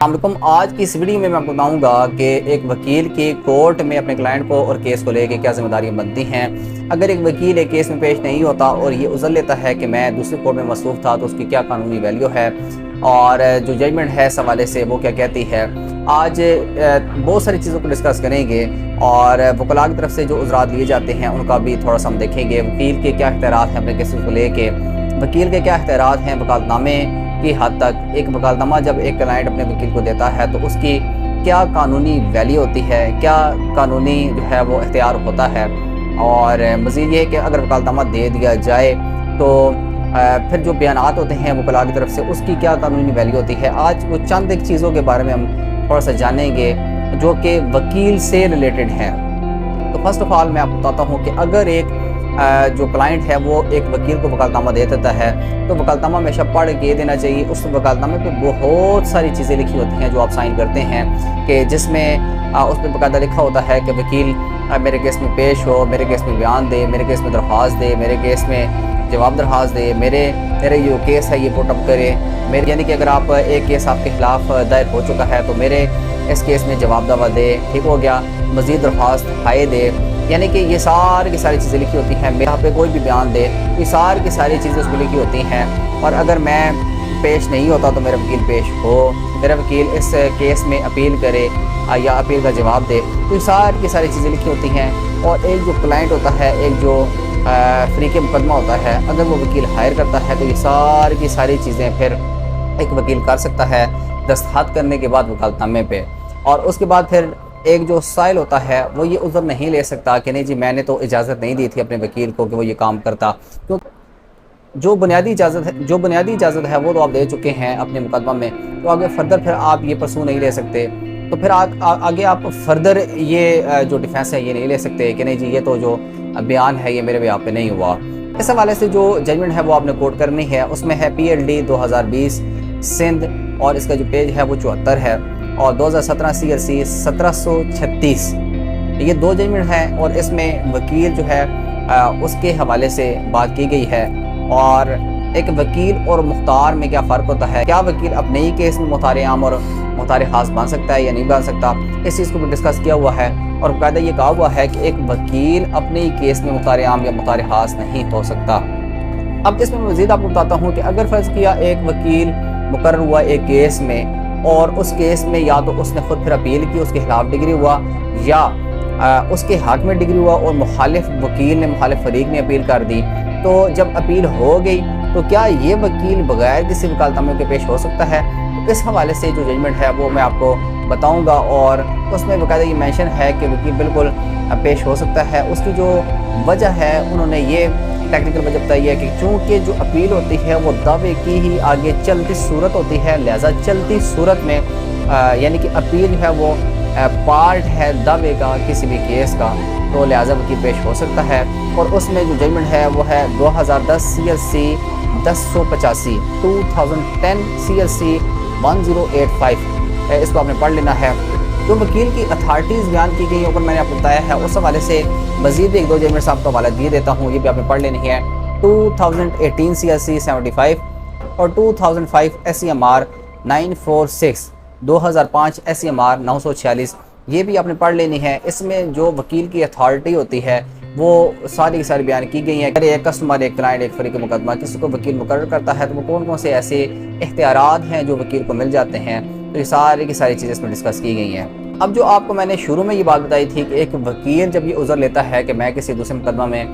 अस्सलामुअलैकुम। आज की इस वीडियो में मैं बताऊंगा कि एक वकील की कोर्ट में अपने क्लाइंट को और केस को लेकर क्या जिम्मेदारियां बनती हैं। अगर एक वकील एक केस में पेश नहीं होता और ये उज़र लेता है कि मैं दूसरे कोर्ट में मसरूफ़ था तो उसकी क्या कानूनी वैल्यू है और जो जजमेंट है इस हवाले से वो क्या कहती है। आज बहुत सारी चीज़ों को डिस्कस करेंगे और वकला की तरफ से जो उज़रात लिए जाते हैं उनका भी थोड़ा सा हम देखेंगे। वकील के क्या इख्तियारात हैं अपने केसेस को लेके, वकील के क्या इख्तियारात हैं वकालतनामे की हद तक। एक वकालतनामा जब एक क्लाइंट अपने वकील को देता है तो उसकी क्या कानूनी वैल्यू होती है, क्या कानूनी जो है वो इख्तियार होता है। और मज़ीद ये है कि अगर वकालतनामा दे दिया जाए तो फिर जो बयानात होते हैं वकला की तरफ से उसकी क्या कानूनी वैल्यू होती है। आज वो चंद एक चीज़ों के बारे में हम थोड़ा सा जानेंगे जो कि वकील से रिलेटेड हैं। तो फर्स्ट ऑफ ऑल मैं आपको बताता हूँ कि अगर एक जो क्लाइंट है वो एक वकील को वकालतनामा दे देता है तो वकालतनामा हमेशा पढ़ के देना चाहिए। उस वकालतनामे पे बहुत सारी चीज़ें लिखी होती हैं जो आप साइन करते हैं कि जिसमें उस पर बाकायदा लिखा होता है कि वकील मेरे केस में पेश हो, मेरे केस में बयान दे, मेरे केस में दरख्वास्त दे, मेरे केस में जवाब दरख्वास्त दे, मेरे जो केस है ये पुटअप करे मेरे, यानी कि अगर आप एक केस आपके खिलाफ दायर हो चुका है तो मेरे इस केस में जवाब दावा दे, ठीक हो गया, मज़ीद दरख्वास्त हाय दे। यानी कि ये सारी की सारी चीज़ें लिखी होती हैं। मेरे यहाँ पे कोई भी बयान दे ये सारी की सारी चीज़ें उसमें लिखी होती हैं। और अगर मैं पेश नहीं होता तो मेरा वकील पेश हो, मेरा वकील इस केस में अपील करे या अपील का जवाब दे, तो ये सारी की सारी चीज़ें लिखी होती हैं। और एक जो क्लाइंट होता है, एक जो फ़रीक़ मुकदमा होता है, अगर वो वकील हायर करता है तो ये सारी की सारी चीज़ें फिर एक वकील कर सकता है दस्तखत करने के बाद वकालतनामे पे। और उसके बाद फिर एक जो साइल होता है वो ये उज़र नहीं ले सकता कि नहीं जी मैंने तो इजाज़त नहीं दी थी अपने वकील को कि वो ये काम करता, क्योंकि जो बुनियादी इजाज़त है वो तो आप दे चुके हैं अपने मुकदमा में। तो आगे फर्दर फिर आप ये परसू नहीं ले सकते। तो फिर आगे आप फर्दर ये जो डिफेंस है ये नहीं ले सकते कि नहीं जी ये तो जो बयान है ये मेरे यहाँ पे नहीं हुआ। इस हवाले से जो जजमेंट है वो आपने कोट करनी है। उसमें है PLD 2020 सिंध और इसका जो पेज है वो 74 है और 2017 CLC 1736। ये दो जजमेंट हैं और इसमें वकील जो है उसके हवाले से बात की गई है। और एक वकील और मुख्तार में क्या फ़र्क होता है, क्या वकील अपने ही केस में मुख्तार आम और मुख्तार ख़ास बन सकता है या नहीं बन सकता, इस चीज़ को भी डिस्कस किया हुआ है। और बाकायदा ये कहा हुआ है कि एक वकील अपने ही केस में मुख्तार आम या मुख्तार ख़ास नहीं हो सकता। अब इसमें मज़ीद आपको बताता हूँ कि अगर फ़र्ज़ किया एक वकील मुकर्रर हुआ एक केस में और उस केस में या तो उसने खुद फिर अपील की, उसके खिलाफ डिग्री हुआ, या उसके हक में डिग्री हुआ और मुखालिफ वकील ने, मुखालिफ फरीक ने अपील कर दी, तो जब अपील हो गई तो क्या ये वकील बगैर किसी वकालतनामे के पेश हो सकता है। तो इस हवाले से जो जजमेंट है वो मैं आपको बताऊंगा और उसमें बाकायदा ये मेंशन है कि वकील बिल्कुल पेश हो सकता है। उसकी जो वजह है उन्होंने ये टेक्निकल वजह बताई है कि चूँकि जो अपील होती है वो दावे की ही आगे चलती सूरत होती है, लिहाजा चलती सूरत में यानी कि अपील जो है वो पार्ट है दावे का किसी भी केस का, तो लिहाजा वकील पेश हो सकता है। और उसमें जो जजमेंट है वो है 2010 CLC 1085 2010 CLC 1085। इसको आपने पढ़ लेना है। तो वकील की अथॉरिटीज़ बयान की गई ऊपर मैंने आपको बताया है। उस हवाले से मज़ीद एक दो जजमेंट्स आपको हवाला दिए देता हूँ, ये भी आपने पढ़ लेनी है। 2018 CLC 75 और 2005 SCMR 946, 2005 SCMR 946, ये भी आपने पढ़ लेनी है। इसमें जो वकील की अथॉरिटी होती है वो सारी की सारी बयान की गई है। अगर एक कस्टमर, एक क्लाइंट, एक फरीक मुकदमा किसी को वकील मुकर्रर करता है तो वो कौन कौन से ऐसे इख्तियारात हैं जो वकील को मिल जाते हैं, तो ये सारी की सारी चीज़ें इसमें डिस्कस की गई हैं। अब जो आपको मैंने शुरू में ये बात बताई थी कि एक वकील जब ये उज़र लेता है कि मैं किसी दूसरे मुकदमा में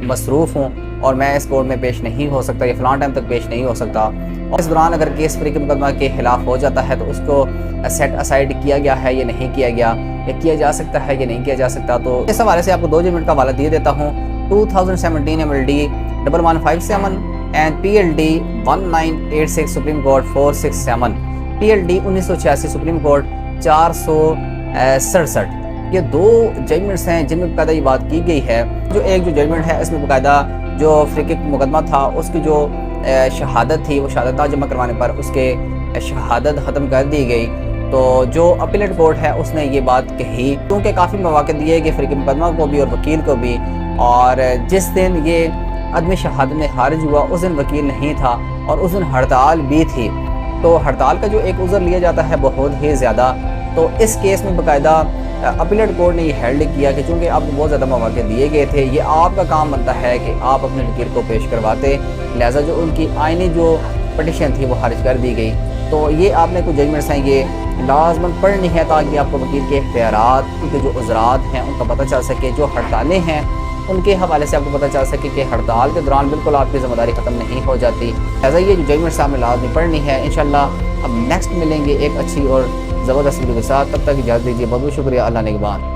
मसरूफ़ हूँ और मैं इस कोर्ट में पेश नहीं हो सकता या फ़लाँ टाइम तक पेश नहीं हो सकता, और इस दौरान अगर केस फरीक मुकदमा के ख़िलाफ़ हो जाता है तो उसको सेट असाइड किया गया है या नहीं किया गया, या किया जा सकता है या नहीं किया जा सकता। तो इस हवाले से आपको दो जजमेंट का हवाला दिए देता हूँ। 2017 MLD 1157 and PLD 1986 supreme court 467, PLD 1986 supreme court 467। ये दो जजमेंट्स हैं जिनमें बाकायदा ये बात की गई है। जो एक जो जजमेंट है इसमें बाकायदा जो फरीक मुकदमा था उसकी जो शहादत थी वो शहादत जमा करवाने पर उसके शहादत ख़त्म कर दी गई। तो जो अपीलेट कोर्ट है उसने ये बात कही, क्योंकि काफ़ी मौके दिए कि फरीक मुकदमा को भी और वकील को भी, और जिस दिन ये अदम शहादत में खारिज हुआ उस दिन वकील नहीं था और उस दिन हड़ताल भी थी। तो हड़ताल का जो एक उज़र लिया जाता है बहुत ही ज़्यादा, तो इस केस में बाकायदा अपीलेट कोर्ट ने ये हेल्ड किया कि चूँकि आपको बहुत ज़्यादा मौके दिए गए थे, ये आपका काम बनता है कि आप अपने वकील को पेश करवाते, लिहाजा जो उनकी आइनी जो पटिशन थी वो खारिज कर दी गई। तो ये आपने कुछ जजमेंट्स हैं ये लाजमन पढ़नी है ताकि आपको वकील के इख्तियारात, उनके जो उज़रात हैं उनका पता चल सके, जो हड़तालें हैं उनके हवाले से आपको पता चल सके कि हड़ताल के दौरान बिल्कुल आपकी ज़िम्मेदारी ख़त्म नहीं हो जाती। लिहाजा ये जो जजमेंट्स आपने लाजमी पढ़नी है। इंशाल्लाह अब नेक्स्ट मिलेंगे एक अच्छी और ज़बरदस्त वीडियो के साथ, तब तक इजाज़त दीजिए। बहुत बहुत शुक्रिया। अल्लाह निगहबान।